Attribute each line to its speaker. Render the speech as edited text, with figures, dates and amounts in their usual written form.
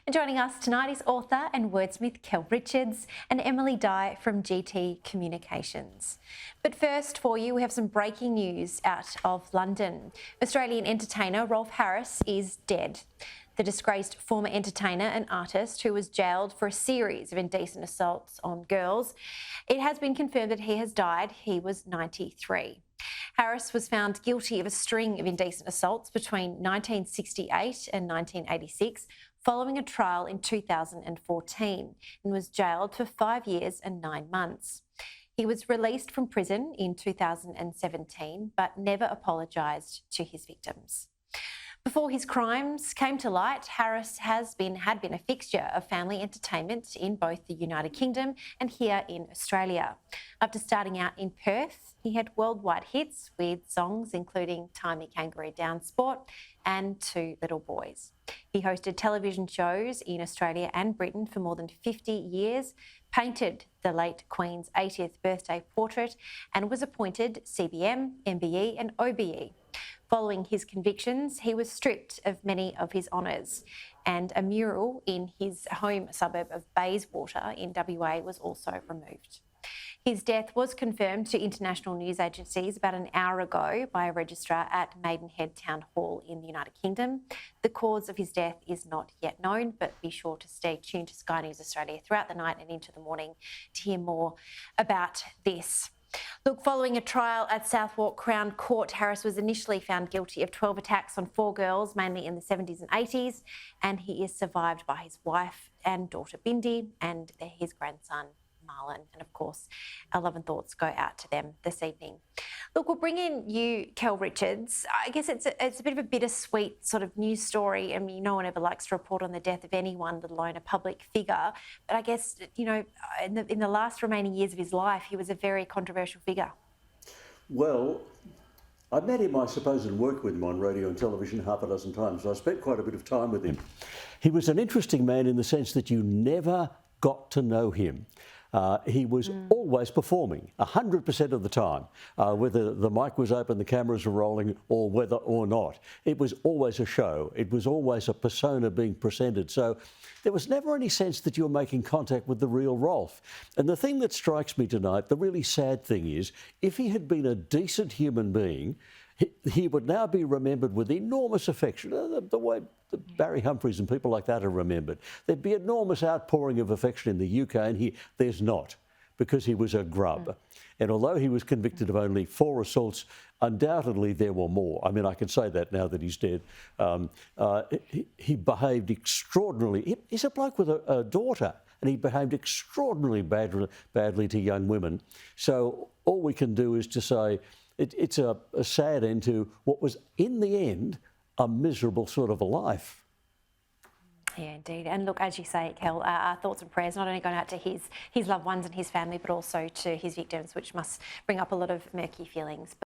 Speaker 1: And joining us tonight is author and wordsmith Kel Richards and Emily Dye from GT Communications. But first for you, we have some breaking news out of London. Australian entertainer Rolf Harris is dead. The disgraced former entertainer and artist who was jailed for a series of indecent assaults on girls. It has been confirmed that he has died. He was 93. Harris was found guilty of a string of indecent assaults between 1968 and 1986, following a trial in 2014, and was jailed for 5 years and 9 months. He was released from prison in 2017, but never apologised to his victims. Before his crimes came to light, Harris had been a fixture of family entertainment in both the United Kingdom and here in Australia. After starting out in Perth, he had worldwide hits with songs including Tie Me Kangaroo Down Sport and Two Little Boys. He hosted television shows in Australia and Britain for more than 50 years, painted the late Queen's 80th birthday portrait, and was appointed CBM, MBE and OBE. Following his convictions, he was stripped of many of his honours, and a mural in his home suburb of Bayswater in WA was also removed. His death was confirmed to international news agencies about an hour ago by a registrar at Maidenhead Town Hall in the United Kingdom. The cause of his death is not yet known, but be sure to stay tuned to Sky News Australia throughout the night and into the morning to hear more about this. Look, following a trial at Southwark Crown Court, Harris was initially found guilty of 12 attacks on 4 girls, mainly in the 70s and 80s, and he is survived by his wife and daughter Bindi and his grandson Marlon. And of course, our love and thoughts go out to them this evening. Look, we'll bring in you, Kel Richards. I guess it's a bit of a bittersweet sort of news story. I mean, no one ever likes to report on the death of anyone, let alone a public figure. But I guess, you know, in the last remaining years of his life, he was a very controversial figure.
Speaker 2: Well, I met him, I suppose, and worked with him on radio and television half a dozen times. So I spent quite a bit of time with him. He was an interesting man in the sense that you never got to know him. He was always performing 100% of the time, whether the mic was open, the cameras were rolling, or whether or not. It was always a show. It was always a persona being presented. So there was never any sense that you were making contact with the real Rolf. And the thing that strikes me tonight, the really sad thing is, if he had been a decent human being, he would now be remembered with enormous affection, the way Barry Humphries and people like that are remembered. There'd be enormous outpouring of affection in the UK, and there's not, because he was a grub. And although he was convicted of only 4 assaults, undoubtedly there were more. I mean, I can say that now that he's dead. He behaved extraordinarily. He's a bloke with a daughter, and he behaved extraordinarily badly to young women. So all we can do is to say, it's a sad end to what was, in the end, a miserable sort of a life.
Speaker 1: Yeah, indeed. And look, as you say, Kel, our thoughts and prayers not only going out to his loved ones and his family, but also to his victims, which must bring up a lot of murky feelings.